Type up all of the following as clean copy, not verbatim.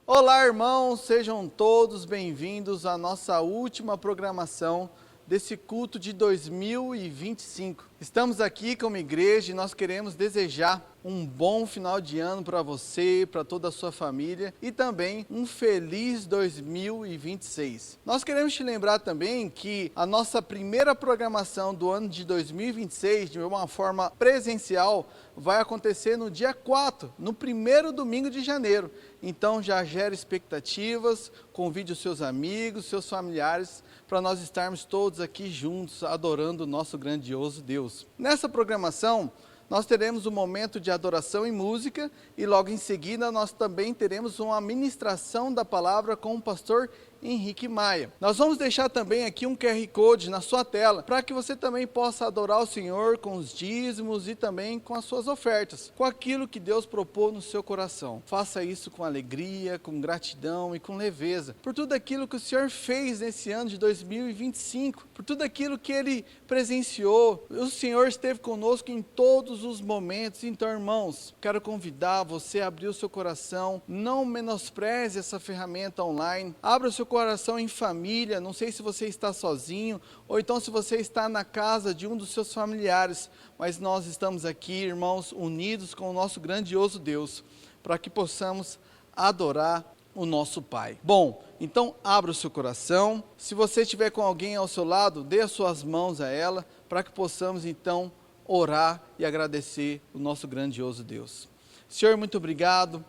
Olá, irmãos, sejam todos bem-vindos à nossa última programação desse culto de 2025. Estamos aqui como igreja e nós queremos desejar um bom final de ano para você, para toda a sua família e também um feliz 2026. Nós queremos te lembrar também que a nossa primeira programação do ano de 2026, de uma forma presencial, vai acontecer no dia 4, no primeiro domingo de janeiro. Então já gera expectativas, convide os seus amigos, seus familiares, para nós estarmos todos aqui juntos, adorando o nosso grandioso Deus. Nessa programação, nós teremos um momento de adoração e música, e logo em seguida nós também teremos uma ministração da palavra com o pastor Henrique Maia. Nós vamos deixar também aqui um QR Code na sua tela, para que você também possa adorar o Senhor com os dízimos e também com as suas ofertas, com aquilo que Deus propôs no seu coração. Faça isso com alegria, com gratidão e com leveza, por tudo aquilo que o Senhor fez nesse ano de 2025, por tudo aquilo que Ele presenciou. O Senhor esteve conosco em todos os momentos. Então, irmãos, quero convidar você a abrir o seu coração, não menospreze essa ferramenta online, abra o seu coração em família. Não sei se você está sozinho, ou então se você está na casa de um dos seus familiares, mas nós estamos aqui, irmãos, unidos com o nosso grandioso Deus, para que possamos adorar o nosso Pai. Bom, então abra o seu coração. Se você estiver com alguém ao seu lado, dê as suas mãos a ela, para que possamos então orar e agradecer o nosso grandioso Deus. Senhor, muito obrigado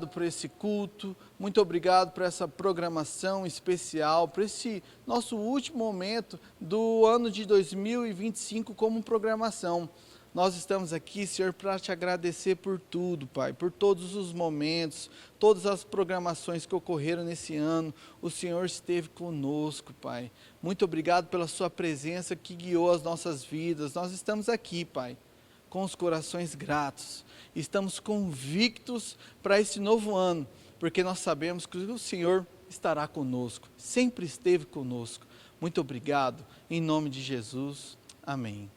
por esse culto, muito obrigado por essa programação especial, por esse nosso último momento do ano de 2025 como programação. Nós estamos aqui, Senhor, para te agradecer por tudo, Pai, por todos os momentos, todas as programações que ocorreram nesse ano. O Senhor esteve conosco, Pai. Muito obrigado pela sua presença que guiou as nossas vidas. Nós estamos aqui, Pai, com os corações gratos. Estamos convictos para esse novo ano, porque nós sabemos que o Senhor estará conosco, sempre esteve conosco. Muito obrigado, em nome de Jesus. Amém.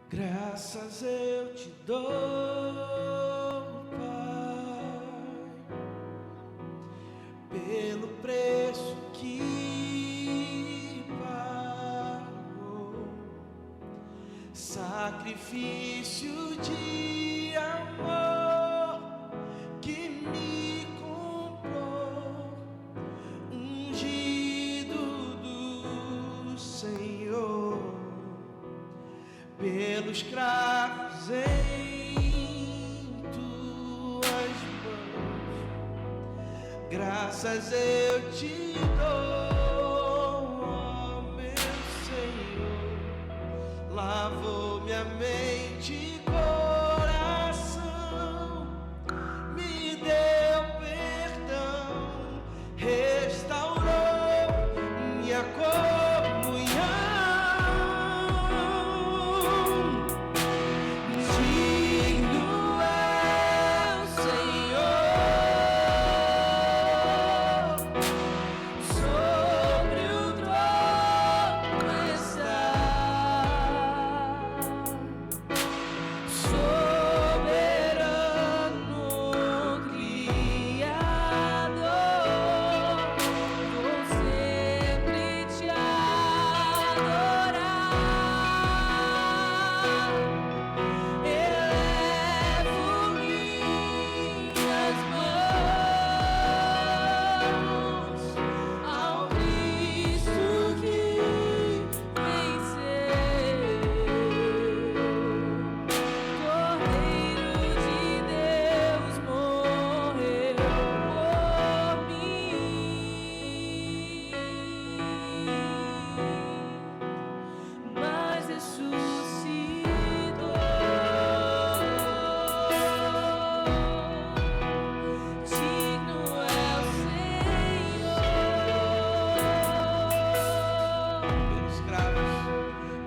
Graças eu te dou, Pai, pelo preço que pagou, sacrifício de amor que me comprou, ungido do Senhor, pelos cravos em tuas mãos. Graças eu te dou, ó meu Senhor. Lavou minha mente e coração, me deu perdão, restaurou minha comunhão.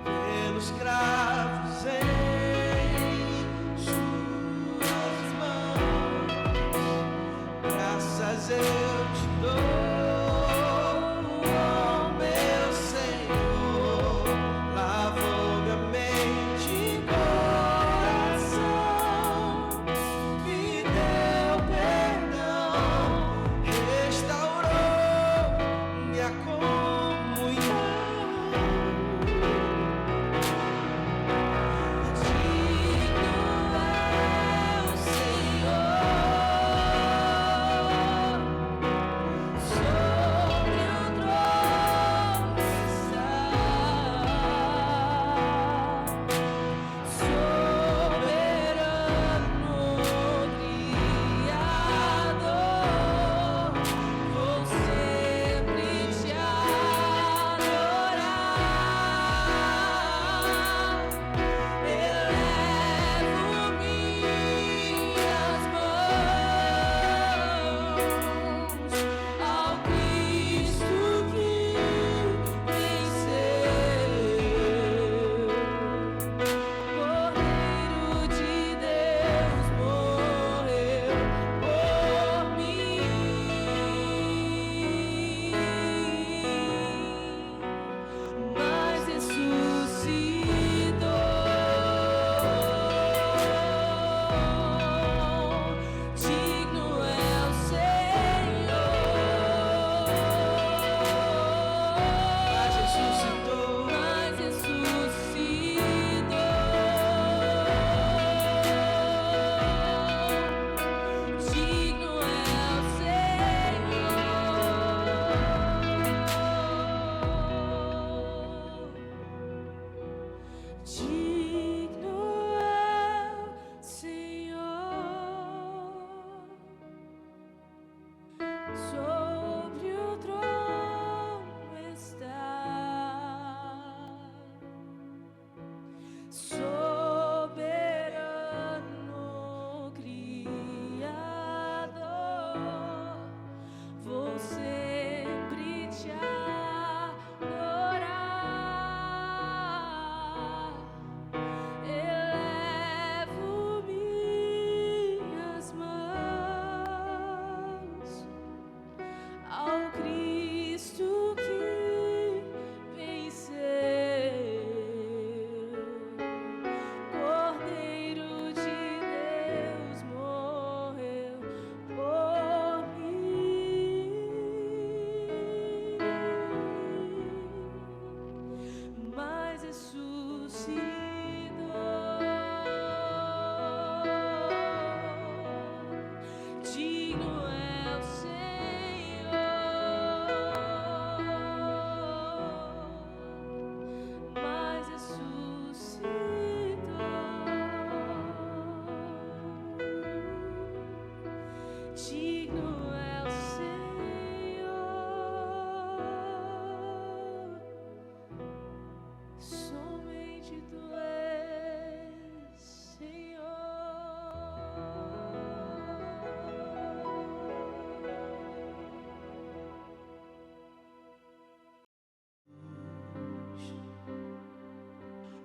Pelos cravos graças eu te dou, ó meu Senhor. Lavou minha mente e coração, me deu perdão, restaurou minha comunhão.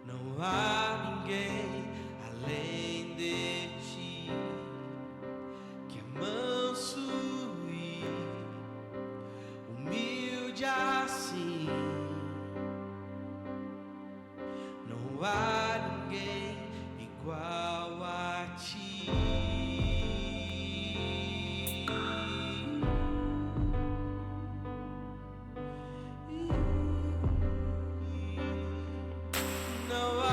Não há ninguém além de ti, que é manso e humilde assim. Não há ninguém igual a ti. Não há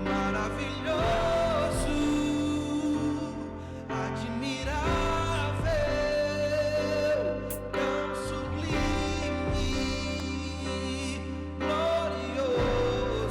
maravilhoso, admirável, tão sublime, glorioso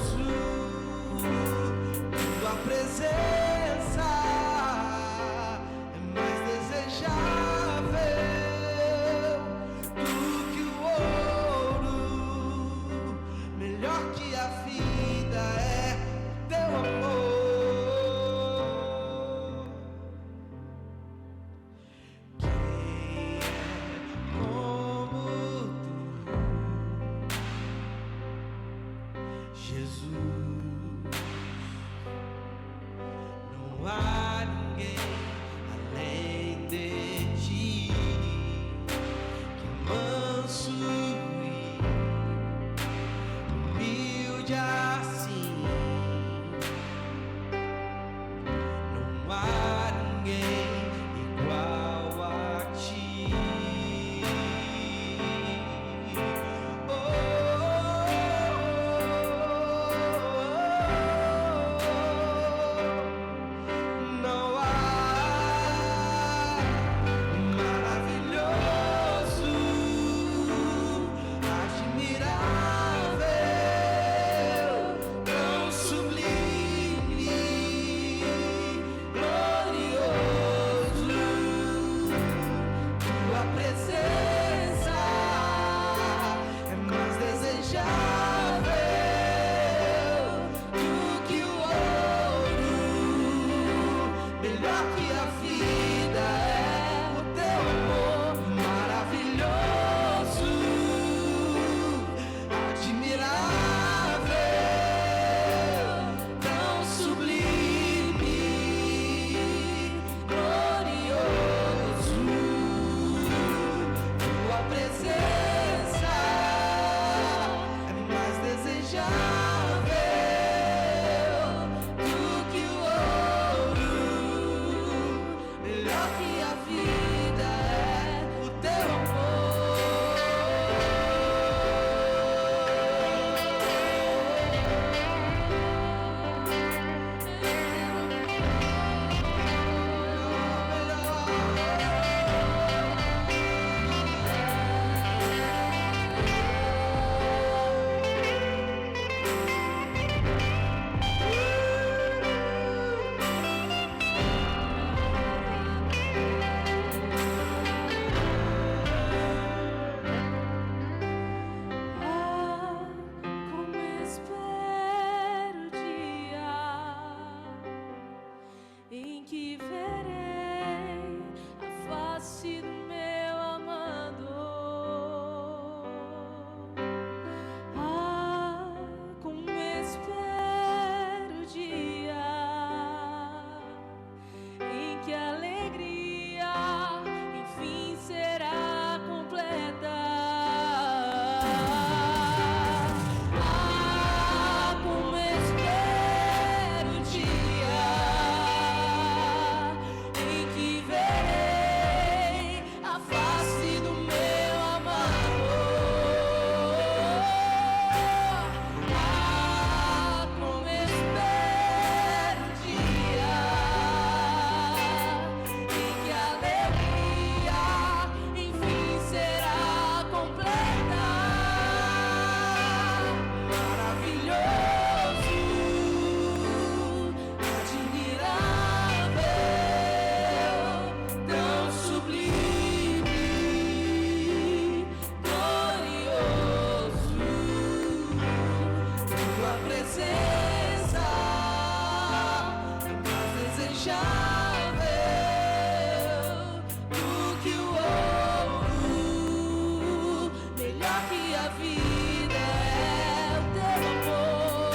vida é o teu amor.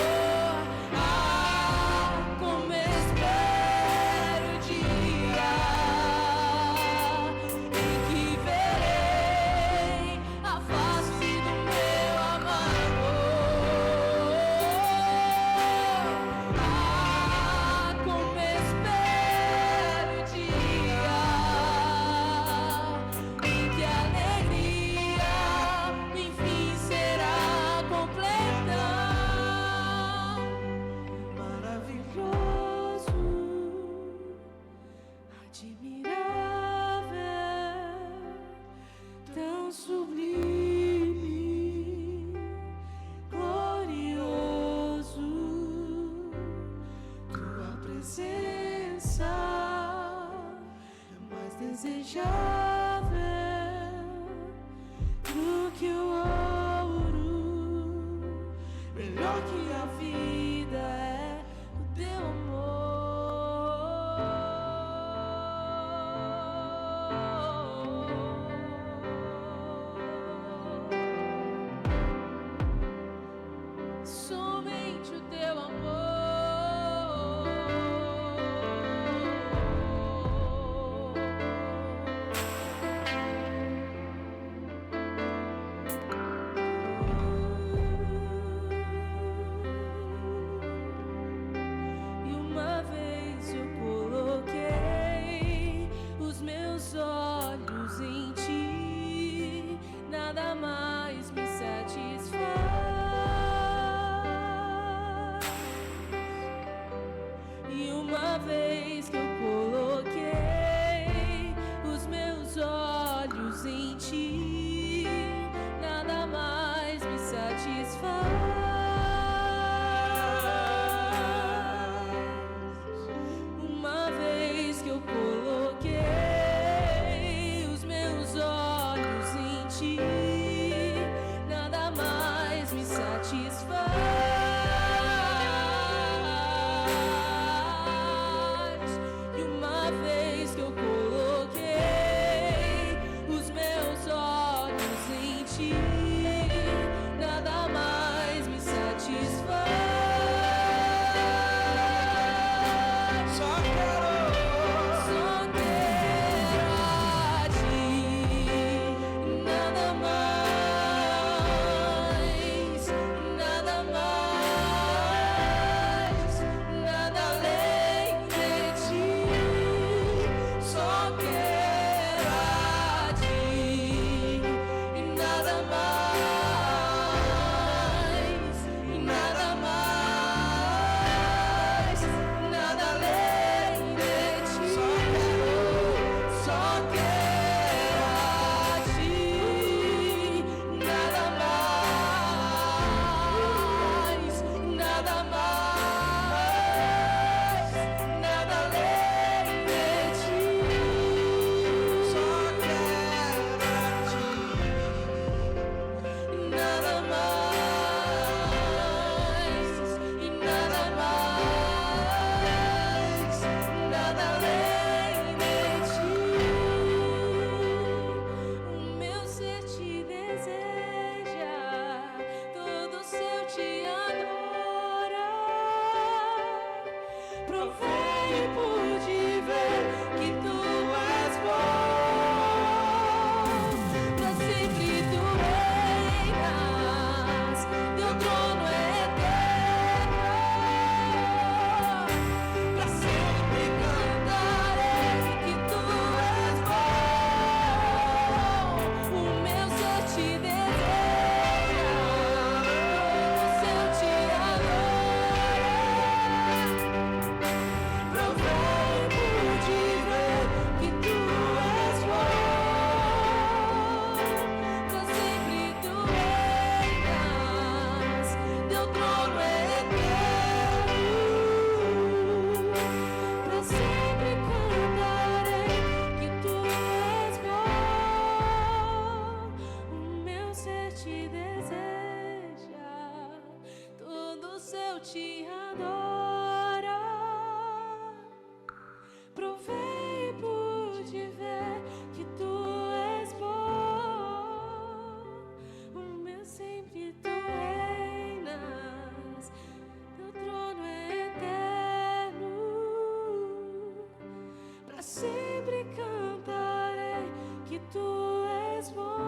Ah, como espero o dia em que verei a face do meu amador. Ah, como espero o dia em que a alegria enfim será completa. Maravilhoso, admirável, tão sublime, glorioso, tua presença é mais desejável do que o ouro, melhor que a vida é o teu amor. Somente o teu E uma vez eu coloquei os meus olhos em ti, nada mais me satisfaz. E uma vez que eu coloquei os meus olhos em ti, nada mais me satisfaz. Uma vez que eu coloquei os meus olhos em ti, nada mais me satisfaz. E uma vez que eu coloquei os meus olhos em ti, nada mais me satisfaz. Só quero Só quero a ti, nada mais, nada mais, nada além de ti. Só quero a ti, nada mais, nada mais, nada além de ti. Só quero a ti, nada mais, nada mais, nada além de ti. Só quero a ti. Nada mais e nada mais, nada além de ti. O meu ser te deseja, todo seu te adora. Provei e pude ver que tu és bom. Pra sempre tu reinas, teu trono é eterno. Pra sempre cantarei que tu és bom. O meu ser te deseja, todo seu te adora. Provei e pude ver que tu és bom. Pra sempre tu reinas, teu trono é eterno. Pra sempre cantarei que tu és bom. O meu ser te deseja, todo seu te adora. Provei e pude ver que tu és bom. O meu Senhor sempre tu reinas, teu trono é eterno, para sempre cantarei que tu és bom.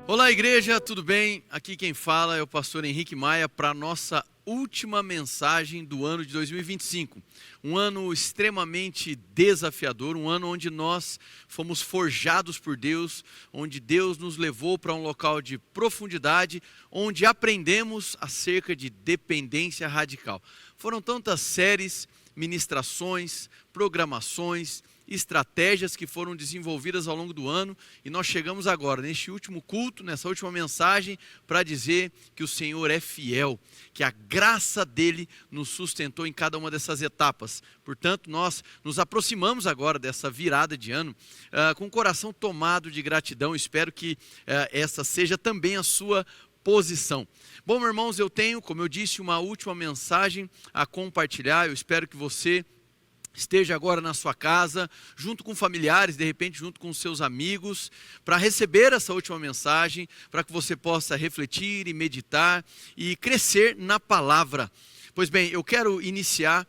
Olá, igreja, tudo bem? Aqui quem fala é o pastor Henrique Maia para a nossa última mensagem do ano de 2025. Um ano extremamente desafiador, um ano onde nós fomos forjados por Deus, onde Deus nos levou para um local de profundidade, onde aprendemos acerca de dependência radical. Foram tantas séries, ministrações, programações, estratégias que foram desenvolvidas ao longo do ano, e nós chegamos agora neste último culto, nessa última mensagem, para dizer que o Senhor é fiel, que a graça dele nos sustentou em cada uma dessas etapas. Portanto, nós nos aproximamos agora dessa virada de ano com o coração tomado de gratidão. Espero que essa seja também a sua posição. Bom, meus irmãos, eu tenho, como eu disse, uma última mensagem a compartilhar. Eu espero que você esteja agora na sua casa, junto com familiares, de repente junto com seus amigos, para receber essa última mensagem, para que você possa refletir e meditar e crescer na palavra. Pois bem, eu quero iniciar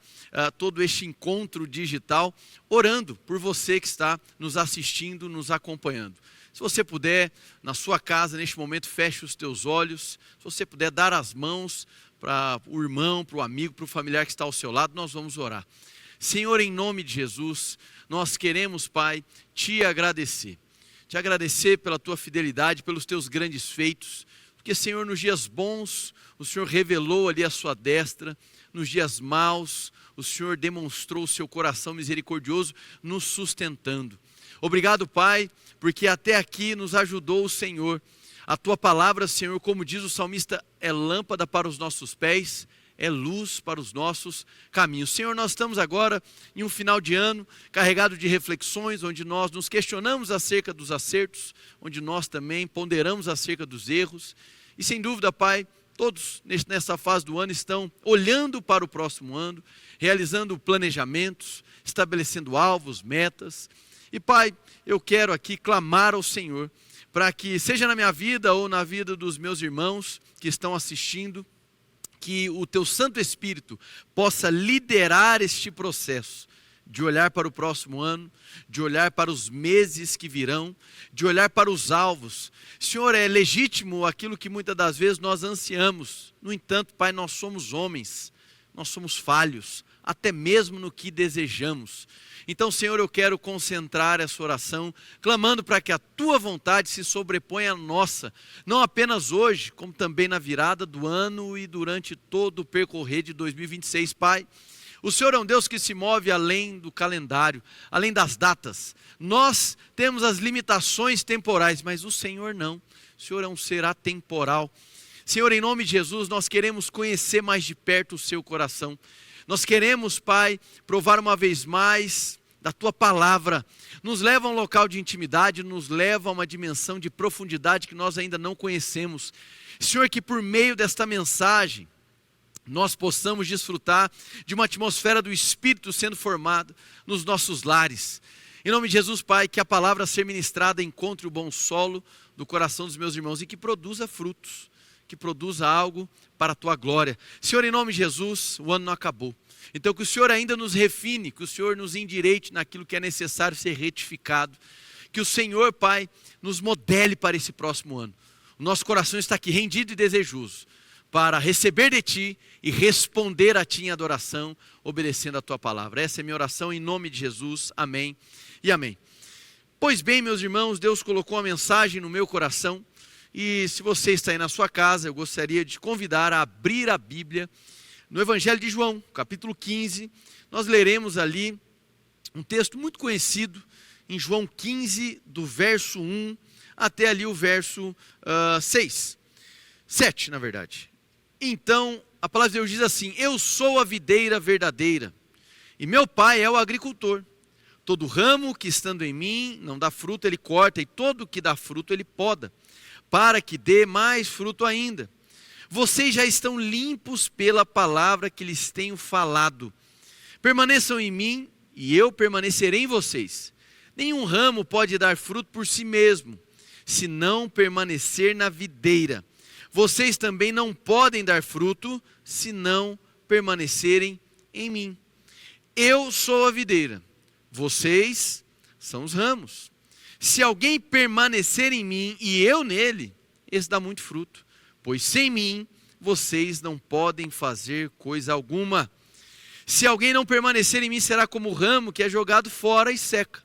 todo este encontro digital orando por você que está nos assistindo, nos acompanhando. Se você puder, na sua casa, neste momento, feche os teus olhos. Se você puder dar as mãos para o irmão, para o amigo, para o familiar que está ao seu lado, nós vamos orar. Senhor, em nome de Jesus, nós queremos, Pai, te agradecer pela tua fidelidade, pelos teus grandes feitos, porque, Senhor, nos dias bons, o Senhor revelou ali a sua destra, nos dias maus, o Senhor demonstrou o seu coração misericordioso, nos sustentando. Obrigado, Pai, porque até aqui nos ajudou o Senhor. A tua palavra, Senhor, como diz o salmista, é lâmpada para os nossos pés, é luz para os nossos caminhos. Senhor, nós estamos agora em um final de ano, carregado de reflexões, onde nós nos questionamos acerca dos acertos, onde nós também ponderamos acerca dos erros. E sem dúvida, Pai, todos nessa fase do ano estão olhando para o próximo ano, realizando planejamentos, estabelecendo alvos, metas. E Pai, eu quero aqui clamar ao Senhor, para que seja na minha vida ou na vida dos meus irmãos que estão assistindo, que o teu Santo Espírito possa liderar este processo de olhar para o próximo ano, de olhar para os meses que virão, de olhar para os alvos. Senhor, é legítimo aquilo que muitas das vezes nós ansiamos. No entanto, Pai, nós somos homens, nós somos falhos, até mesmo no que desejamos. Então, Senhor, eu quero concentrar essa oração, clamando para que a tua vontade se sobreponha à nossa, não apenas hoje, como também na virada do ano e durante todo o percorrer de 2026, Pai. O Senhor é um Deus que se move além do calendário, além das datas. Nós temos as limitações temporais, mas o Senhor não. O Senhor é um ser atemporal. Senhor, em nome de Jesus, nós queremos conhecer mais de perto o seu coração. Nós queremos, Pai, provar uma vez mais da tua palavra. Nos leva a um local de intimidade, nos leva a uma dimensão de profundidade que nós ainda não conhecemos. Senhor, que por meio desta mensagem, nós possamos desfrutar de uma atmosfera do Espírito sendo formada nos nossos lares. Em nome de Jesus, Pai, que a palavra a ser ministrada encontre o bom solo do coração dos meus irmãos e que produza frutos, que produza algo para a tua glória. Senhor, em nome de Jesus, o ano não acabou. Então que o Senhor ainda nos refine, que o Senhor nos endireite naquilo que é necessário ser retificado. Que o Senhor, Pai, nos modele para esse próximo ano. O nosso coração está aqui rendido e desejoso para receber de Ti e responder a Ti em adoração, obedecendo a Tua palavra. Essa é a minha oração em nome de Jesus. Amém e amém. Pois bem, meus irmãos, Deus colocou uma mensagem no meu coração. E se você está aí na sua casa, eu gostaria de te convidar a abrir a Bíblia no Evangelho de João, capítulo 15. Nós leremos ali um texto muito conhecido, em João 15, do verso 1 até ali o verso 7, na verdade. Então, a palavra de Deus diz assim: eu sou a videira verdadeira, e meu pai é o agricultor. Todo ramo que estando em mim não dá fruto, ele corta, e todo que dá fruto, ele poda, para que dê mais fruto ainda. Vocês já estão limpos pela palavra que lhes tenho falado. Permaneçam em mim e eu permanecerei em vocês. Nenhum ramo pode dar fruto por si mesmo, se não permanecer na videira. Vocês também não podem dar fruto, se não permanecerem em mim. Eu sou a videira, vocês são os ramos. Se alguém permanecer em mim e eu nele, esse dá muito fruto, pois sem mim vocês não podem fazer coisa alguma. Se alguém não permanecer em mim, será como o ramo que é jogado fora e seca.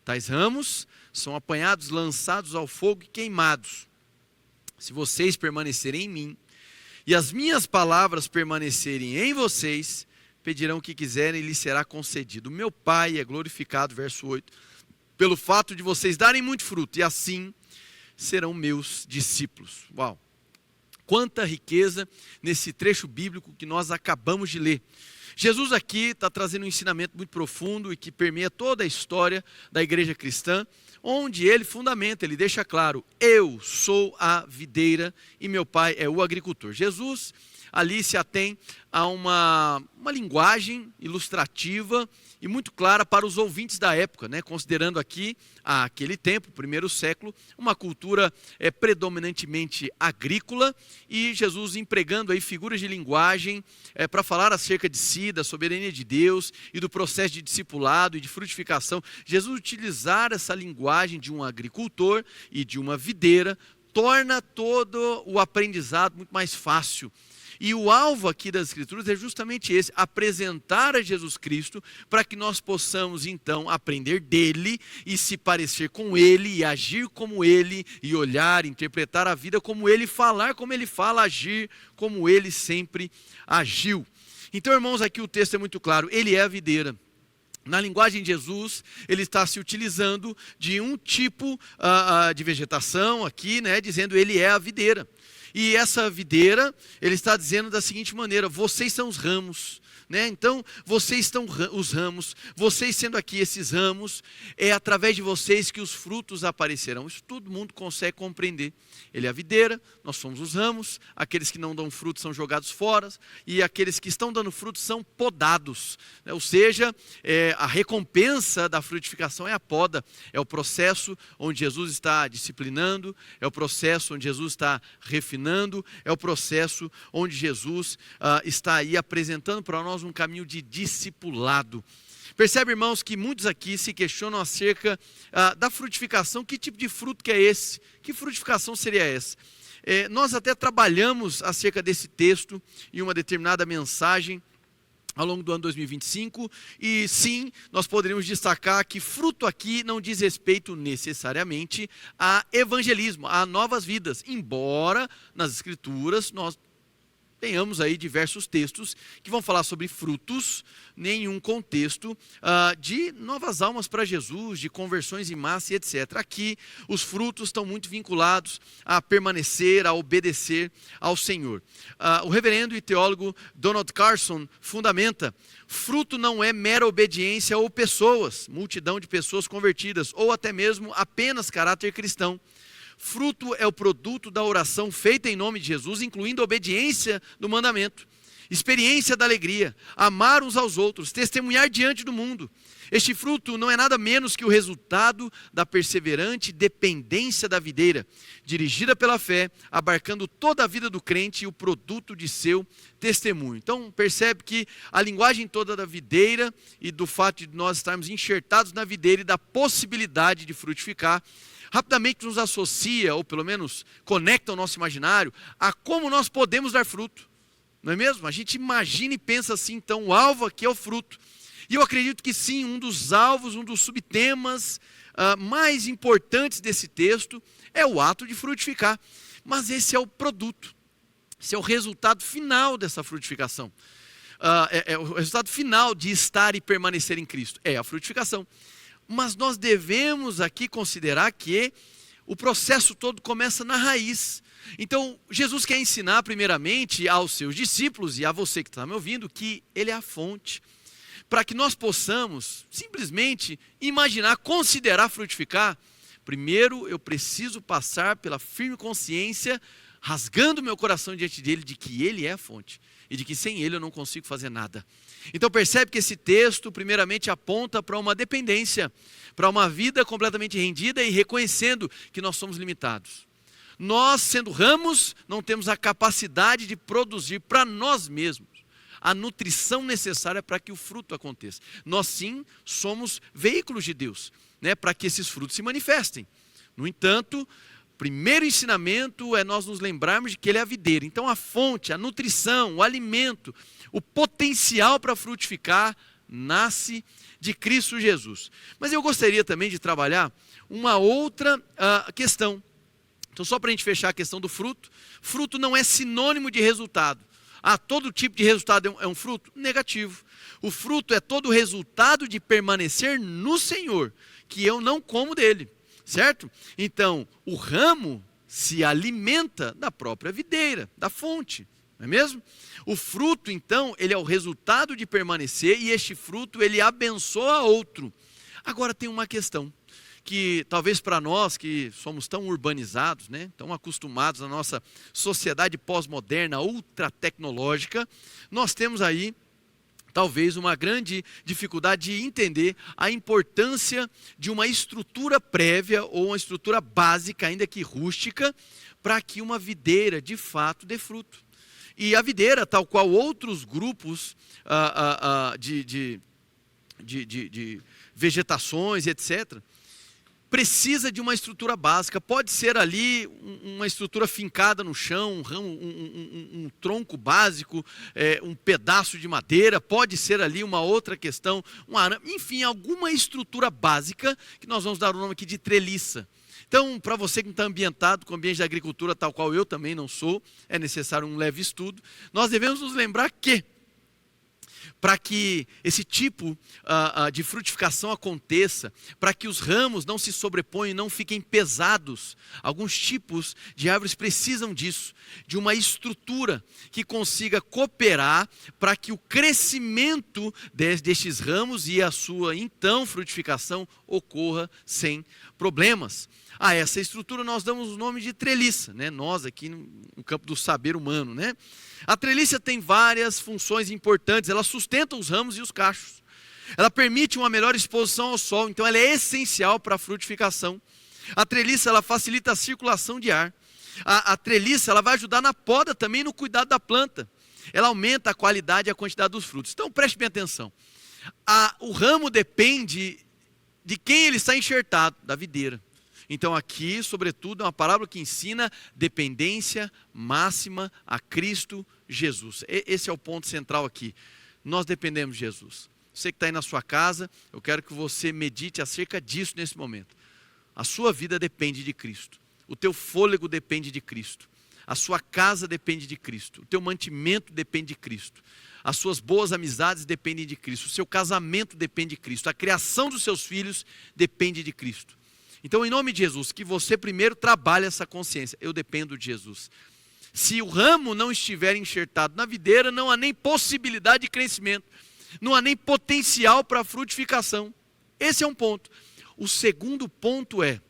Tais ramos são apanhados, lançados ao fogo e queimados. Se vocês permanecerem em mim, e as minhas palavras permanecerem em vocês, pedirão o que quiserem e lhes será concedido. O meu Pai é glorificado, verso 8, pelo fato de vocês darem muito fruto, e assim serão meus discípulos. Uau! Quanta riqueza nesse trecho bíblico que nós acabamos de ler. Jesus aqui está trazendo um ensinamento muito profundo e que permeia toda a história da igreja cristã, onde ele fundamenta, ele deixa claro: eu sou a videira e meu pai é o agricultor. Jesus ali se atém a uma linguagem ilustrativa e muito clara para os ouvintes da época, né? Considerando aqui, aquele tempo, primeiro século, uma cultura predominantemente agrícola, e Jesus empregando aí figuras de linguagem para falar acerca de si, da soberania de Deus e do processo de discipulado e de frutificação. Jesus utilizar essa linguagem de um agricultor e de uma videira torna todo o aprendizado muito mais fácil. E o alvo aqui das Escrituras é justamente esse: apresentar a Jesus Cristo para que nós possamos então aprender dele e se parecer com ele e agir como ele e olhar, interpretar a vida como ele, falar como ele fala, agir como ele sempre agiu. Então, irmãos, aqui o texto é muito claro: ele é a videira. Na linguagem de Jesus, ele está se utilizando de um tipo de vegetação aqui, né, dizendo ele é a videira. E essa videira, ele está dizendo da seguinte maneira: vocês são os ramos, né? Então, vocês são os ramos, vocês sendo aqui esses ramos, é através de vocês que os frutos aparecerão. Isso todo mundo consegue compreender. Ele é a videira, nós somos os ramos, aqueles que não dão fruto são jogados fora, e aqueles que estão dando fruto são podados, né? Ou seja, a recompensa da frutificação é a poda, é o processo onde Jesus está disciplinando, é o processo onde Jesus está refinando, é o processo onde Jesus está aí apresentando para nós um caminho de discipulado. Percebe, irmãos, que muitos aqui se questionam acerca da frutificação. Que tipo de fruto que é esse? Que frutificação seria essa? Nós até trabalhamos acerca desse texto em uma determinada mensagem ao longo do ano 2025, e sim, nós poderíamos destacar que fruto aqui não diz respeito necessariamente a evangelismo, a novas vidas, embora nas Escrituras nós tenhamos aí diversos textos que vão falar sobre frutos, nenhum contexto de novas almas para Jesus, de conversões em massa e etc. Aqui os frutos estão muito vinculados a permanecer, a obedecer ao Senhor. O reverendo e teólogo Donald Carson fundamenta: fruto não é mera obediência ou pessoas, multidão de pessoas convertidas, ou até mesmo apenas caráter cristão. Fruto é o produto da oração feita em nome de Jesus, incluindo a obediência do mandamento, experiência da alegria, amar uns aos outros, testemunhar diante do mundo. Este fruto não é nada menos que o resultado da perseverante dependência da videira, dirigida pela fé, abarcando toda a vida do crente e o produto de seu testemunho. Então percebe que a linguagem toda da videira e do fato de nós estarmos enxertados na videira e da possibilidade de frutificar, rapidamente nos associa, ou pelo menos conecta o nosso imaginário, a como nós podemos dar fruto. Não é mesmo? A gente imagina e pensa assim, então o alvo aqui é o fruto. E eu acredito que sim, um dos alvos, um dos subtemas mais importantes desse texto é o ato de frutificar. Mas esse é o produto, esse é o resultado final dessa frutificação. É o resultado final de estar e permanecer em Cristo, é a frutificação. Mas nós devemos aqui considerar que o processo todo começa na raiz. Então, Jesus quer ensinar primeiramente aos seus discípulos e a você que está me ouvindo que Ele é a fonte, para que nós possamos simplesmente imaginar, considerar frutificar. Primeiro eu preciso passar pela firme consciência rasgando meu coração diante dele, de que ele é a fonte e de que sem ele eu não consigo fazer nada. Então percebe que esse texto primeiramente aponta para uma dependência, para uma vida completamente rendida e reconhecendo que nós somos limitados. Nós, sendo ramos, não temos a capacidade de produzir para nós mesmos a nutrição necessária para que o fruto aconteça. Nós sim somos veículos de Deus, né, para que esses frutos se manifestem. No entanto, o primeiro ensinamento é nós nos lembrarmos de que ele é a videira. Então a fonte, a nutrição, o alimento, o potencial para frutificar nasce de Cristo Jesus. Mas eu gostaria também de trabalhar uma outra questão. Então, só para a gente fechar a questão do fruto, fruto não é sinônimo de resultado. Todo tipo de resultado é um fruto? Negativo. O fruto é todo o resultado de permanecer no Senhor, que eu não como dele, certo? Então, o ramo se alimenta da própria videira, da fonte, não é mesmo? O fruto, então, ele é o resultado de permanecer e este fruto, ele abençoa outro. Agora tem uma questão, que talvez para nós que somos tão urbanizados, né, tão acostumados na nossa sociedade pós-moderna, ultra tecnológica, nós temos aí talvez uma grande dificuldade de entender a importância de uma estrutura prévia ou uma estrutura básica, ainda que rústica, para que uma videira de fato dê fruto. E a videira, tal qual outros grupos de vegetações, etc., precisa de uma estrutura básica. Pode ser ali uma estrutura fincada no chão, um tronco básico, um pedaço de madeira, pode ser ali uma outra questão, um arame, enfim, alguma estrutura básica, que nós vamos dar o nome aqui de treliça. Então, para você que não está ambientado com o ambiente da agricultura, tal qual eu também não sou, é necessário um leve estudo, nós devemos nos lembrar que, para que esse tipo de frutificação aconteça, para que os ramos não se sobreponham e não fiquem pesados, alguns tipos de árvores precisam disso, de uma estrutura que consiga cooperar para que o crescimento destes ramos e a sua então frutificação ocorra sem problemas. A essa estrutura nós damos o nome de treliça, né? Nós aqui no campo do saber humano, né? A treliça tem várias funções importantes, ela sustenta os ramos e os cachos. Ela permite uma melhor exposição ao sol, então ela é essencial para a frutificação. A treliça, ela facilita a circulação de ar. A treliça, ela vai ajudar na poda também, no cuidado da planta. Ela aumenta a qualidade e a quantidade dos frutos. Então preste bem atenção. O ramo depende de quem ele está enxertado, da videira. Então aqui, sobretudo, é uma parábola que ensina dependência máxima a Cristo Jesus. Esse é o ponto central aqui. Nós dependemos de Jesus. Você que está aí na sua casa, eu quero que você medite acerca disso nesse momento. A sua vida depende de Cristo. O teu fôlego depende de Cristo. A sua casa depende de Cristo. O teu mantimento depende de Cristo. As suas boas amizades dependem de Cristo. O seu casamento depende de Cristo. A criação dos seus filhos depende de Cristo. Então, em nome de Jesus, que você primeiro trabalhe essa consciência. Eu dependo de Jesus. Se o ramo não estiver enxertado na videira, não há nem possibilidade de crescimento. Não há nem potencial para frutificação. Esse é um ponto. O segundo ponto é,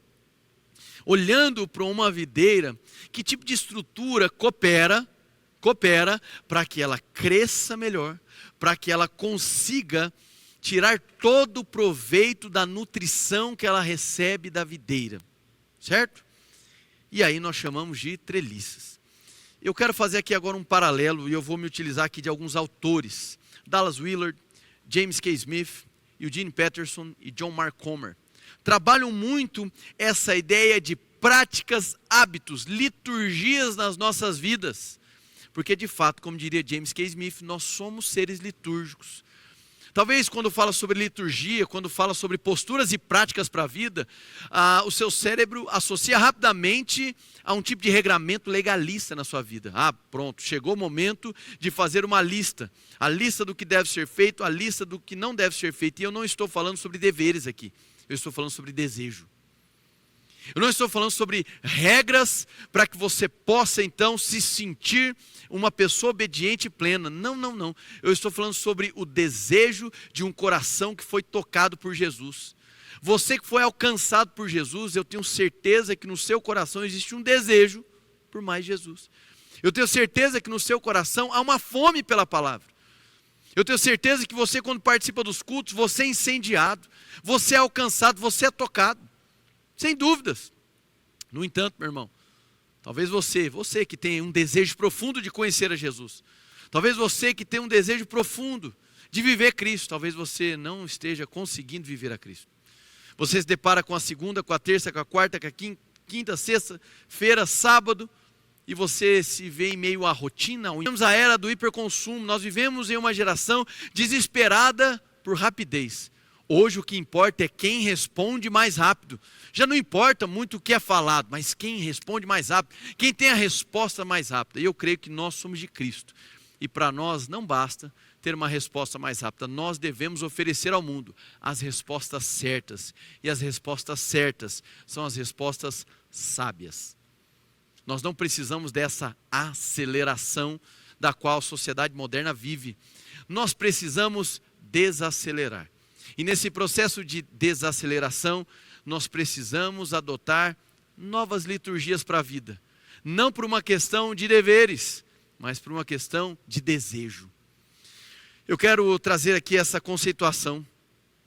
olhando para uma videira, que tipo de estrutura coopera para que ela cresça melhor, para que ela consiga tirar todo o proveito da nutrição que ela recebe da videira, certo? E aí nós chamamos de treliças. Eu quero fazer aqui agora um paralelo, e eu vou me utilizar aqui de alguns autores, Dallas Willard, James K. Smith, Eugene Peterson e John Mark Comer. Trabalham muito essa ideia de práticas, hábitos, liturgias nas nossas vidas, porque de fato, como diria James K. Smith, nós somos seres litúrgicos. Talvez quando fala sobre liturgia, quando fala sobre posturas e práticas para a vida, o seu cérebro associa rapidamente a um tipo de regramento legalista na sua vida. Pronto, chegou o momento de fazer uma lista. A lista do que deve ser feito, a lista do que não deve ser feito. E eu não estou falando sobre deveres aqui, eu estou falando sobre desejo. Eu não estou falando sobre regras para que você possa então se sentir uma pessoa obediente e plena. Não. Eu estou falando sobre o desejo de um coração que foi tocado por Jesus. Você que foi alcançado por Jesus, eu tenho certeza que no seu coração existe um desejo por mais Jesus. Eu tenho certeza que no seu coração há uma fome pela palavra. Eu tenho certeza que você, quando participa dos cultos, você é incendiado, você é alcançado, você é tocado. Sem dúvidas. No entanto, meu irmão, talvez você que tem um desejo profundo de conhecer a Jesus, talvez você que tem um desejo profundo de viver Cristo, talvez você não esteja conseguindo viver a Cristo. Você se depara com a segunda, com a terça, com a quarta, com a quinta, sexta-feira, sábado, e você se vê em meio à rotina. Vivemos a era do hiperconsumo, nós vivemos em uma geração desesperada por rapidez. Hoje o que importa é quem responde mais rápido. Já não importa muito o que é falado, mas quem responde mais rápido, quem tem a resposta mais rápida. E eu creio que nós somos de Cristo. E para nós não basta ter uma resposta mais rápida. Nós devemos oferecer ao mundo as respostas certas. E as respostas certas são as respostas sábias. Nós não precisamos dessa aceleração da qual a sociedade moderna vive. Nós precisamos desacelerar. E nesse processo de desaceleração, nós precisamos adotar novas liturgias para a vida. Não por uma questão de deveres, mas por uma questão de desejo. Eu quero trazer aqui essa conceituação.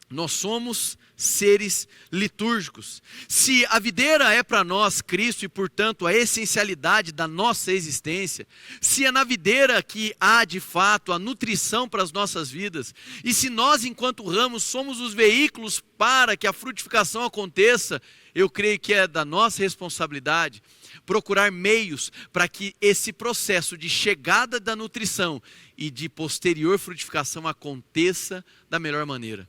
Nós somos seres litúrgicos. Se a videira é para nós Cristo e, portanto, a essencialidade da nossa existência, se é na videira que há, de fato, a nutrição para as nossas vidas, e se nós, enquanto ramos, somos os veículos para que a frutificação aconteça, eu creio que é da nossa responsabilidade procurar meios para que esse processo de chegada da nutrição e de posterior frutificação aconteça da melhor maneira.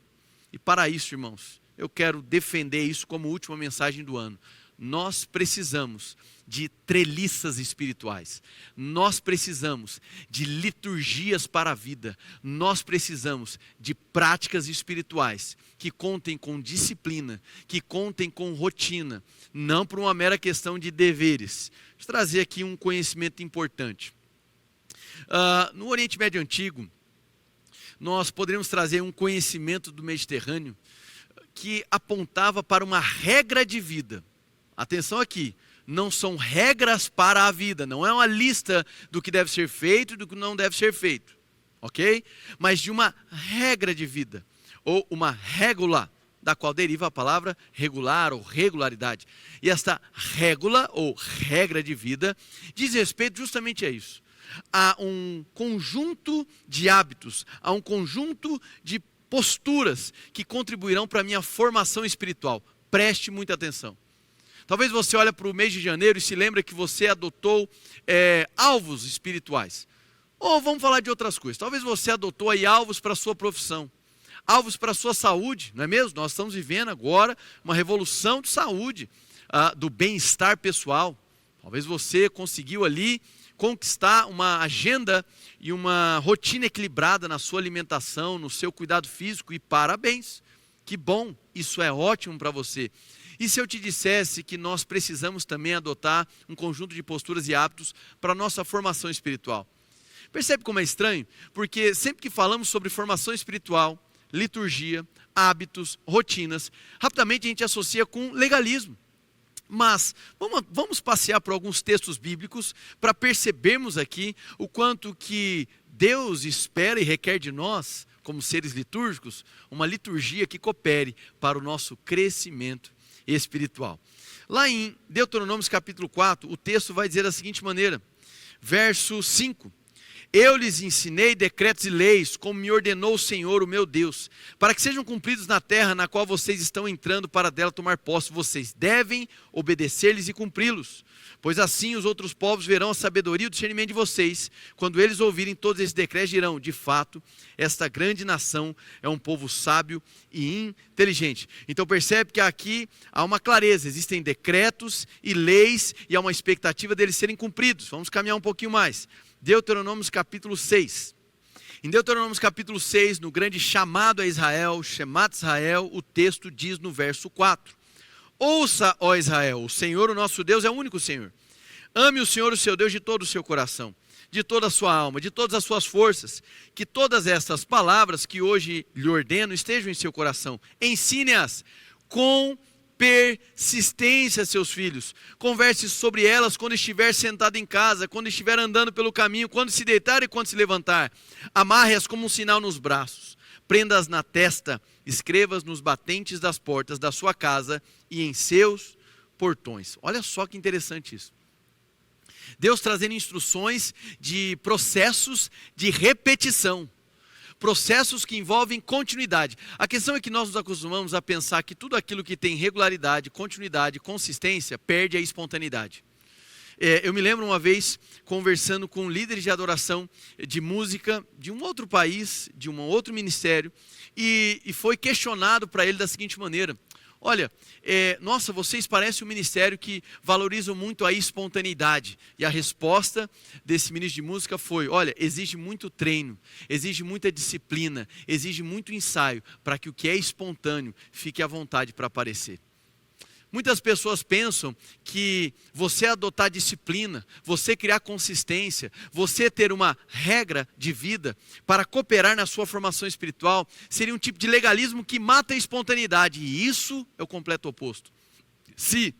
E para isso, irmãos, eu quero defender isso como última mensagem do ano. Nós precisamos de treliças espirituais. Nós precisamos de liturgias para a vida. Nós precisamos de práticas espirituais que contem com disciplina, que contem com rotina, não por uma mera questão de deveres. Vou trazer aqui um conhecimento importante. No Oriente Médio Antigo, nós poderíamos trazer um conhecimento do Mediterrâneo que apontava para uma regra de vida. Atenção aqui, não são regras para a vida, não é uma lista do que deve ser feito e do que não deve ser feito, ok? Mas de uma regra de vida, ou uma régula, da qual deriva a palavra regular ou regularidade. E esta régula ou regra de vida diz respeito justamente a isso. Há um conjunto de hábitos, há um conjunto de posturas que contribuirão para a minha formação espiritual. Preste muita atenção. Talvez você olhe para o mês de janeiro e se lembre que você adotou alvos espirituais. Ou vamos falar de outras coisas. Talvez você adotou aí alvos para a sua profissão, alvos para a sua saúde, não é mesmo? Nós estamos vivendo agora uma revolução de saúde, do bem-estar pessoal. Talvez você conseguiu ali conquistar uma agenda e uma rotina equilibrada na sua alimentação, no seu cuidado físico, e parabéns, que bom, isso é ótimo para você. E se eu te dissesse que nós precisamos também adotar um conjunto de posturas e hábitos para a nossa formação espiritual? Percebe como é estranho? Porque sempre que falamos sobre formação espiritual, liturgia, hábitos, rotinas, rapidamente a gente associa com legalismo. Mas vamos passear por alguns textos bíblicos para percebermos aqui o quanto que Deus espera e requer de nós, como seres litúrgicos, uma liturgia que coopere para o nosso crescimento espiritual. Lá em Deuteronômio capítulo 4, o texto vai dizer da seguinte maneira, verso 5. Eu lhes ensinei decretos e leis, como me ordenou o Senhor, o meu Deus, para que sejam cumpridos na terra na qual vocês estão entrando para dela tomar posse. Vocês devem obedecer-lhes e cumpri-los, pois assim os outros povos verão a sabedoria e o discernimento de vocês. Quando eles ouvirem todos esses decretos, dirão, de fato, esta grande nação é um povo sábio e inteligente. Então percebe que aqui há uma clareza, existem decretos e leis e há uma expectativa deles serem cumpridos. Vamos caminhar um pouquinho mais. Deuteronômio capítulo 6. Em Deuteronômio capítulo 6, no grande chamado a Israel, Shemat Israel, o texto diz no verso 4. Ouça, ó Israel, o Senhor, o nosso Deus, é o único Senhor. Ame o Senhor, o seu Deus, de todo o seu coração, de toda a sua alma, de todas as suas forças. Que todas estas palavras que hoje lhe ordeno estejam em seu coração. Ensine-as com persistência a seus filhos. Converse sobre elas quando estiver sentado em casa, quando estiver andando pelo caminho, quando se deitar e quando se levantar. Amarre-as como um sinal nos braços. Prenda-as na testa, escreva-as nos batentes das portas da sua casa e em seus portões. Olha só que interessante isso. Deus trazendo instruções de processos de repetição. Processos que envolvem continuidade. A questão é que nós nos acostumamos a pensar que tudo aquilo que tem regularidade, continuidade, consistência, perde a espontaneidade. Eu me lembro uma vez conversando com líderes de adoração de música de um outro país, de um outro ministério, e foi questionado para ele da seguinte maneira: olha, nossa, vocês parecem um ministério que valorizam muito a espontaneidade. E a resposta desse ministro de música foi: olha, exige muito treino, exige muita disciplina, exige muito ensaio para que o que é espontâneo fique à vontade para aparecer. Muitas pessoas pensam que você adotar disciplina, você criar consistência, você ter uma regra de vida para cooperar na sua formação espiritual, seria um tipo de legalismo que mata a espontaneidade. E isso é o completo oposto. Se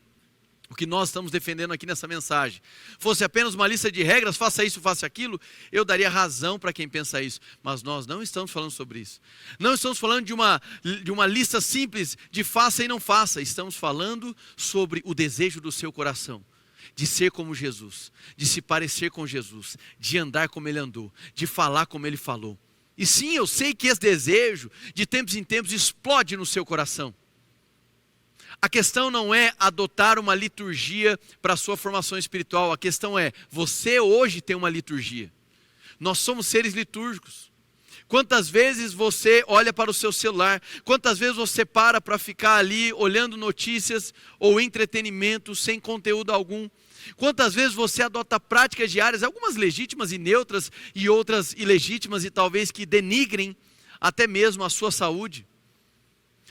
o que nós estamos defendendo aqui nessa mensagem fosse apenas uma lista de regras, faça isso, faça aquilo, eu daria razão para quem pensa isso. Mas nós não estamos falando sobre isso. Não estamos falando de uma lista simples de faça e não faça. Estamos falando sobre o desejo do seu coração, de ser como Jesus, de se parecer com Jesus, de andar como Ele andou, de falar como Ele falou. E sim, eu sei que esse desejo, de tempos em tempos, explode no seu coração. A questão não é adotar uma liturgia para a sua formação espiritual. A questão é, você hoje tem uma liturgia. Nós somos seres litúrgicos. Quantas vezes você olha para o seu celular? Quantas vezes você para ficar ali olhando notícias ou entretenimento sem conteúdo algum? Quantas vezes você adota práticas diárias, algumas legítimas e neutras e outras ilegítimas e talvez que denigrem até mesmo a sua saúde?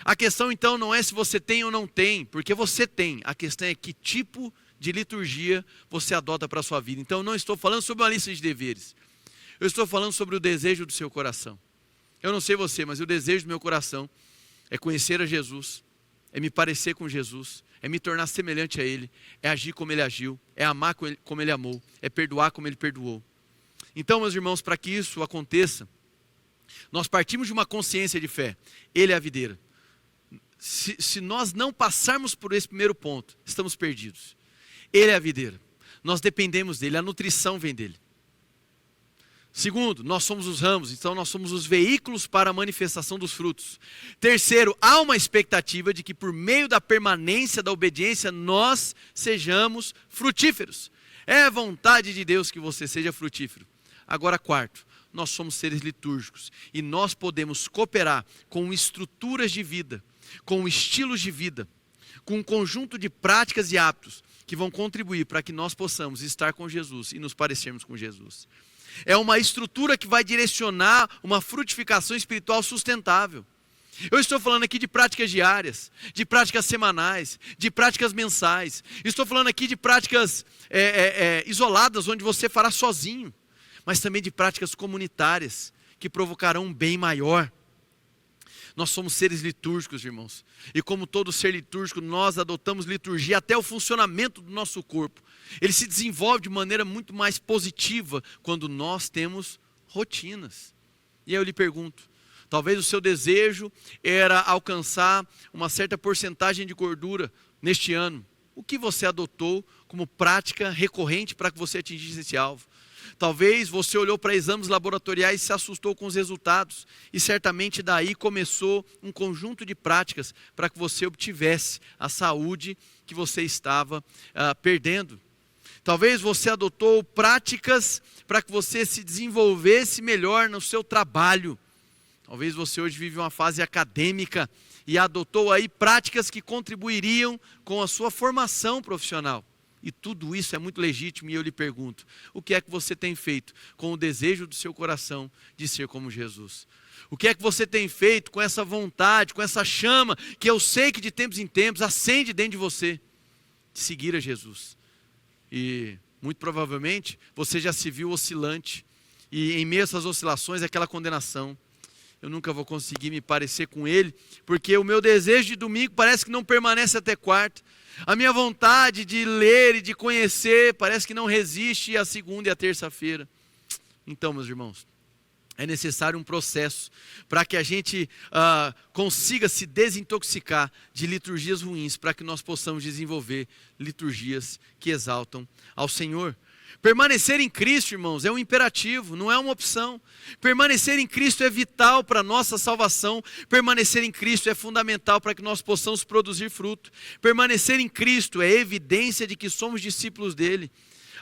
A questão então não é se você tem ou não tem, porque você tem. A questão é que tipo de liturgia você adota para a sua vida. Então eu não estou falando sobre uma lista de deveres. Eu estou falando sobre o desejo do seu coração. Eu não sei você, mas o desejo do meu coração é conhecer a Jesus, é me parecer com Jesus, é me tornar semelhante a Ele, é agir como Ele agiu, é amar como Ele amou, é perdoar como Ele perdoou. Então, meus irmãos, para que isso aconteça, nós partimos de uma consciência de fé. Ele é a videira. Se nós não passarmos por esse primeiro ponto, estamos perdidos. Ele é a videira. Nós dependemos dele, a nutrição vem dele. Segundo, nós somos os ramos, então nós somos os veículos para a manifestação dos frutos. Terceiro, há uma expectativa de que por meio da permanência da obediência nós sejamos frutíferos. É vontade de Deus que você seja frutífero. Agora, quarto, nós somos seres litúrgicos e nós podemos cooperar com estruturas de vida, com estilos de vida, com um conjunto de práticas e hábitos que vão contribuir para que nós possamos estar com Jesus e nos parecermos com Jesus. É uma estrutura que vai direcionar uma frutificação espiritual sustentável. Eu estou falando aqui de práticas diárias, de práticas semanais, de práticas mensais. Estou falando aqui de práticas isoladas, onde você fará sozinho, mas também de práticas comunitárias que provocarão um bem maior. Nós somos seres litúrgicos, irmãos. E como todo ser litúrgico, nós adotamos liturgia até o funcionamento do nosso corpo. Ele se desenvolve de maneira muito mais positiva quando nós temos rotinas. E aí eu lhe pergunto, talvez o seu desejo era alcançar uma certa porcentagem de gordura neste ano. O que você adotou como prática recorrente para que você atingisse esse alvo? Talvez você olhou para exames laboratoriais e se assustou com os resultados. E certamente daí começou um conjunto de práticas para que você obtivesse a saúde que você estava perdendo. Talvez você adotou práticas para que você se desenvolvesse melhor no seu trabalho. Talvez você hoje vive uma fase acadêmica e adotou aí práticas que contribuiriam com a sua formação profissional. E tudo isso é muito legítimo e eu lhe pergunto, o que é que você tem feito com o desejo do seu coração de ser como Jesus? O que é que você tem feito com essa vontade, com essa chama que eu sei que de tempos em tempos acende dentro de você, de seguir a Jesus? E muito provavelmente você já se viu oscilante e em meio a essas oscilações aquela condenação. eu nunca vou conseguir me parecer com ele, porque o meu desejo de domingo parece que não permanece até quarta. A minha vontade de ler e de conhecer parece que não resiste à segunda e à terça-feira. Então, meus irmãos, é necessário um processo para que a gente consiga se desintoxicar de liturgias ruins, para que nós possamos desenvolver liturgias que exaltam ao Senhor. Permanecer em Cristo, irmãos, é um imperativo, não é uma opção. Permanecer em Cristo é vital para a nossa salvação. Permanecer em Cristo é fundamental para que nós possamos produzir fruto. Permanecer em Cristo é evidência de que somos discípulos dele.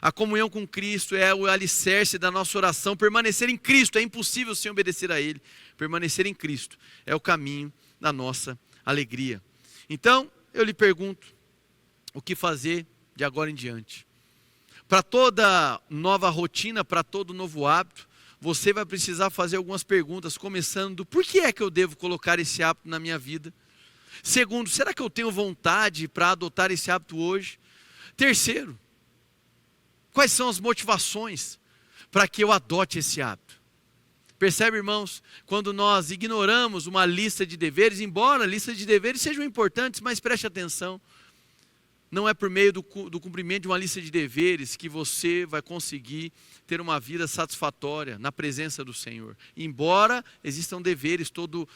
A comunhão com Cristo é o alicerce da nossa oração. Permanecer em Cristo é impossível sem obedecer a ele. Permanecer em Cristo é o caminho da nossa alegria. Então, eu lhe pergunto, o que fazer de agora em diante? Para toda nova rotina, para todo novo hábito, você vai precisar fazer algumas perguntas, começando do por que é que eu devo colocar esse hábito na minha vida? Segundo, será que eu tenho vontade para adotar esse hábito hoje? Terceiro, quais são as motivações para que eu adote esse hábito? Percebe, irmãos, quando nós ignoramos uma lista de deveres, embora listas de deveres sejam importantes, mas preste atenção, não é por meio do cumprimento de uma lista de deveres que você vai conseguir ter uma vida satisfatória na presença do Senhor. Embora existam deveres, todo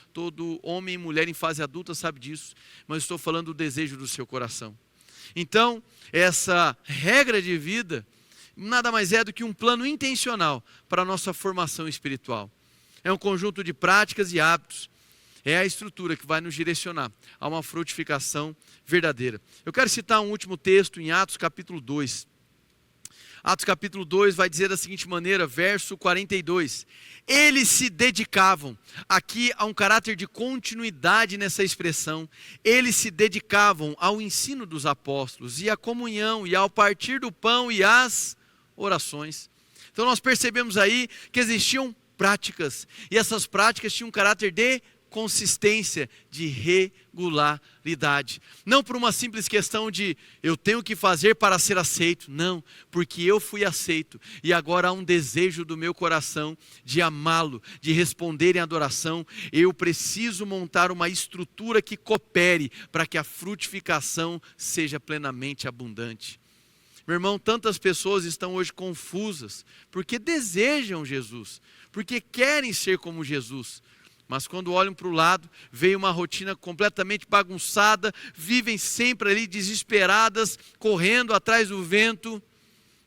homem e mulher em fase adulta sabe disso, mas estou falando do desejo do seu coração. Então, essa regra de vida nada mais é do que um plano intencional para a nossa formação espiritual. É um conjunto de práticas e hábitos. É a estrutura que vai nos direcionar a uma frutificação verdadeira. Eu quero citar um último texto em Atos capítulo 2. Atos capítulo 2 vai dizer da seguinte maneira, verso 42. Eles se dedicavam, aqui há um caráter de continuidade nessa expressão, eles se dedicavam ao ensino dos apóstolos e à comunhão e ao partir do pão e às orações. Então nós percebemos aí que existiam práticas, e essas práticas tinham um caráter de consistência, de regularidade. Não por uma simples questão de eu tenho que fazer para ser aceito. Não, porque eu fui aceito e agora há um desejo do meu coração de amá-lo, de responder em adoração. Eu preciso montar uma estrutura que coopere para que a frutificação seja plenamente abundante. Meu irmão, tantas pessoas estão hoje confusas porque desejam Jesus, porque querem ser como Jesus. Mas quando olham para o lado, veem uma rotina completamente bagunçada, vivem sempre ali desesperadas, correndo atrás do vento.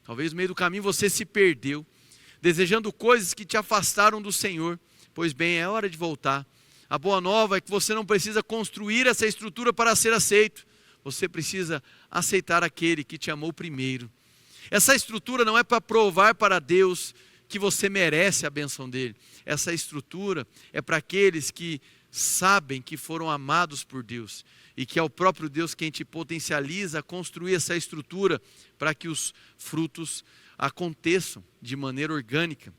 Talvez no meio do caminho você se perdeu, desejando coisas que te afastaram do Senhor. Pois bem, é hora de voltar. A boa nova é que você não precisa construir essa estrutura para ser aceito. Você precisa aceitar aquele que te amou primeiro. Essa estrutura não é para provar para Deus que você merece a bênção dele. Essa estrutura é para aqueles que sabem que foram amados por Deus e que é o próprio Deus quem te potencializa a construir essa estrutura para que os frutos aconteçam de maneira orgânica.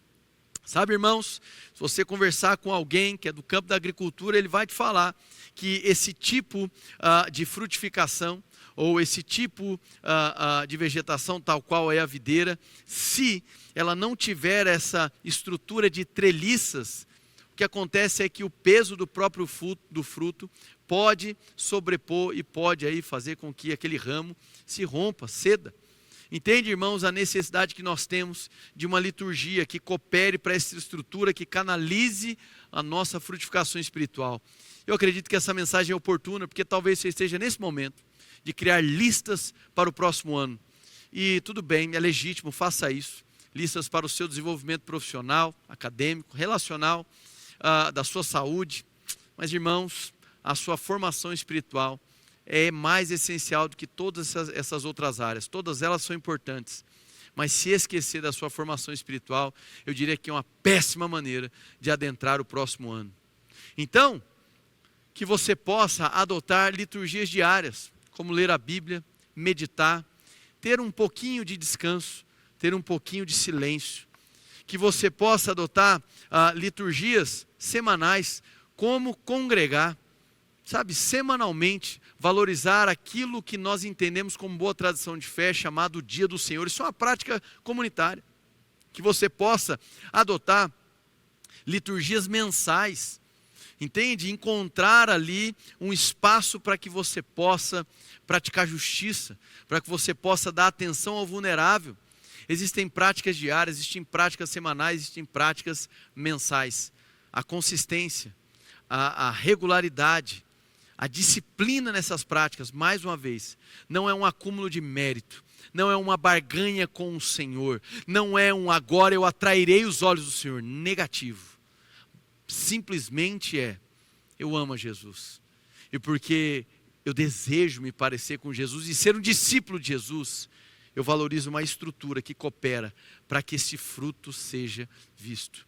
Sabe, irmãos, se você conversar com alguém que é do campo da agricultura, ele vai te falar que esse tipo de frutificação ou esse tipo de vegetação tal qual é a videira, se ela não tiver essa estrutura de treliças, o que acontece é que o peso do próprio fruto pode sobrepor e pode aí fazer com que aquele ramo se rompa, ceda. Entende, irmãos, a necessidade que nós temos de uma liturgia que coopere para essa estrutura, que canalize a nossa frutificação espiritual. Eu acredito que essa mensagem é oportuna, porque talvez você esteja nesse momento de criar listas para o próximo ano. E tudo bem, é legítimo, faça isso. Listas para o seu desenvolvimento profissional, acadêmico, relacional, da sua saúde. Mas, irmãos, a sua formação espiritual é mais essencial do que todas essas outras áreas. Todas elas são importantes. Mas se esquecer da sua formação espiritual, eu diria que é uma péssima maneira de adentrar o próximo ano. Então, que você possa adotar liturgias diárias, como ler a Bíblia, meditar, ter um pouquinho de descanso, ter um pouquinho de silêncio. Que você possa adotar liturgias semanais, como congregar, sabe, semanalmente, valorizar aquilo que nós entendemos como boa tradição de fé, chamado Dia do Senhor. Isso é uma prática comunitária. Que você possa adotar liturgias mensais, entende? Encontrar ali um espaço para que você possa praticar justiça, para que você possa dar atenção ao vulnerável. Existem práticas diárias, existem práticas semanais, existem práticas mensais. A consistência, a regularidade, a disciplina nessas práticas, mais uma vez, não é um acúmulo de mérito, não é uma barganha com o Senhor, não é um agora eu atrairei os olhos do Senhor, negativo. Simplesmente eu amo a Jesus. E porque eu desejo me parecer com Jesus e ser um discípulo de Jesus, eu valorizo uma estrutura que coopera para que esse fruto seja visto.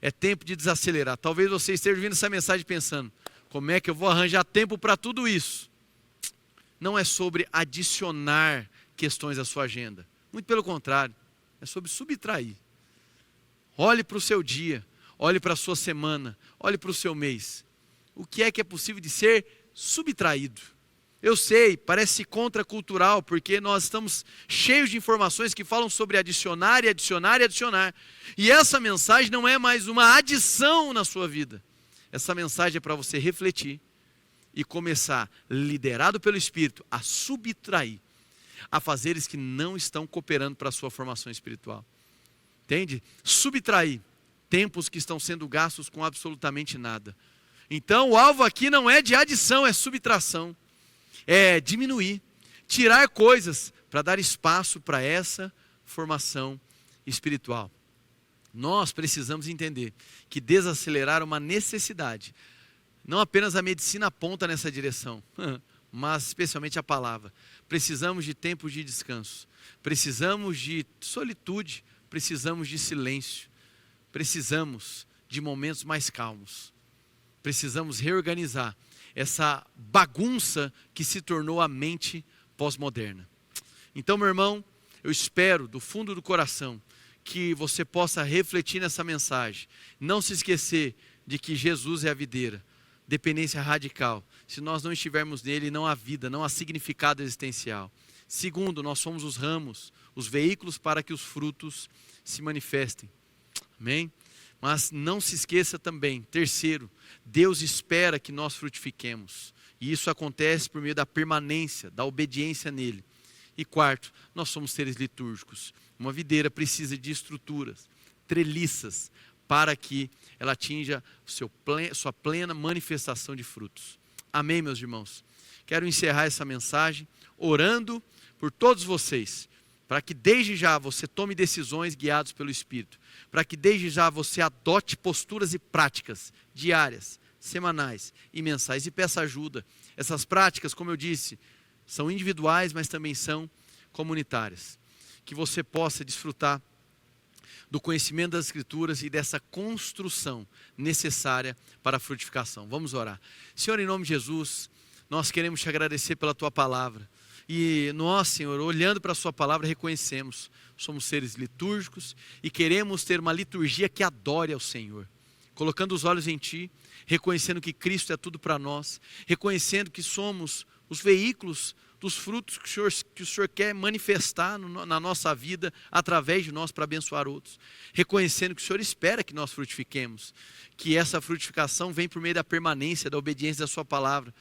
É tempo de desacelerar. Talvez você esteja ouvindo essa mensagem pensando, como é que eu vou arranjar tempo para tudo isso? Não é sobre adicionar questões à sua agenda. Muito pelo contrário, é sobre subtrair. Olhe para o seu dia, olhe para a sua semana, olhe para o seu mês. O que é possível de ser subtraído? Eu sei, parece contracultural, porque nós estamos cheios de informações que falam sobre adicionar e adicionar e adicionar. E essa mensagem não é mais uma adição na sua vida. Essa mensagem é para você refletir e começar, liderado pelo Espírito, a subtrair afazeres que não estão cooperando para a sua formação espiritual. Entende? Subtrair tempos que estão sendo gastos com absolutamente nada. Então o alvo aqui não é de adição, é subtração. É diminuir, tirar coisas para dar espaço para essa formação espiritual. Nós precisamos entender que desacelerar é uma necessidade. Não apenas a medicina aponta nessa direção, mas especialmente a palavra. Precisamos de tempos de descanso, precisamos de solitude, precisamos de silêncio, precisamos de momentos mais calmos. Precisamos reorganizar essa bagunça que se tornou a mente pós-moderna. Então, meu irmão, eu espero do fundo do coração que você possa refletir nessa mensagem. Não se esquecer de que Jesus é a videira, dependência radical. Se nós não estivermos nele, não há vida, não há significado existencial. Segundo, nós somos os ramos, os veículos para que os frutos se manifestem. Amém? Mas não se esqueça também, terceiro, Deus espera que nós frutifiquemos. E isso acontece por meio da permanência, da obediência nele. E quarto, nós somos seres litúrgicos. Uma videira precisa de estruturas, treliças, para que ela atinja sua plena manifestação de frutos. Amém, meus irmãos? Quero encerrar essa mensagem orando por todos vocês, para que desde já você tome decisões guiados pelo Espírito, para que desde já você adote posturas e práticas diárias, semanais e mensais e peça ajuda. Essas práticas, como eu disse, são individuais, mas também são comunitárias. Que você possa desfrutar do conhecimento das Escrituras e dessa construção necessária para a frutificação. Vamos orar. Senhor, em nome de Jesus, nós queremos te agradecer pela tua palavra. E nós, Senhor, olhando para a sua palavra, reconhecemos, somos seres litúrgicos e queremos ter uma liturgia que adore ao Senhor. Colocando os olhos em Ti, reconhecendo que Cristo é tudo para nós, reconhecendo que somos os veículos dos frutos que o Senhor quer manifestar na nossa vida, através de nós, para abençoar outros. Reconhecendo que o Senhor espera que nós frutifiquemos, que essa frutificação vem por meio da permanência, da obediência da sua palavra.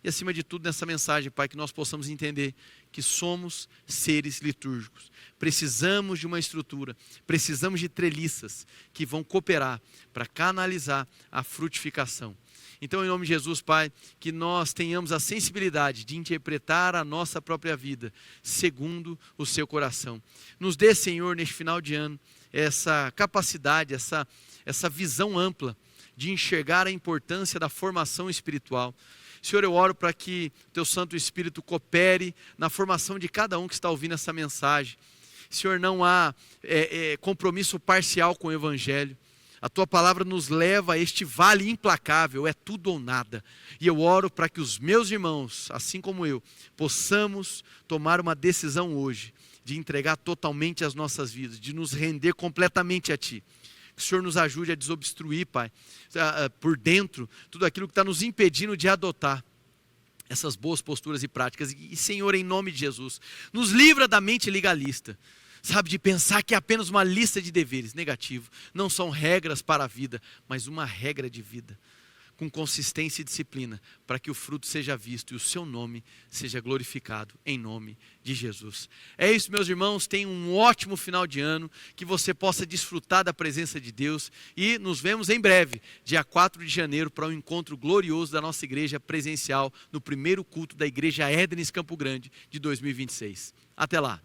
E acima de tudo nessa mensagem, Pai, que nós possamos entender que somos seres litúrgicos. Precisamos de uma estrutura, precisamos de treliças que vão cooperar para canalizar a frutificação. Então, em nome de Jesus, Pai, que nós tenhamos a sensibilidade de interpretar a nossa própria vida segundo o seu coração. Nos dê, Senhor, neste final de ano, essa capacidade, essa visão ampla de enxergar a importância da formação espiritual. Senhor, eu oro para que o Teu Santo Espírito coopere na formação de cada um que está ouvindo essa mensagem. Senhor, não há compromisso parcial com o Evangelho. A Tua palavra nos leva a este vale implacável, é tudo ou nada. E eu oro para que os meus irmãos, assim como eu, possamos tomar uma decisão hoje de entregar totalmente as nossas vidas, de nos render completamente a Ti. Que o Senhor nos ajude a desobstruir, Pai, por dentro, tudo aquilo que está nos impedindo de adotar essas boas posturas e práticas. E Senhor, em nome de Jesus, nos livra da mente legalista, sabe, de pensar que é apenas uma lista de deveres. Negativo, não são regras para a vida, mas uma regra de vida. com consistência e disciplina, para que o fruto seja visto e o seu nome seja glorificado, em nome de Jesus. É isso, meus irmãos, tenham um ótimo final de ano, que você possa desfrutar da presença de Deus e nos vemos em breve, dia 4 de janeiro, para um encontro glorioso da nossa igreja presencial, no primeiro culto da Igreja Édenes Campo Grande de 2026. Até lá!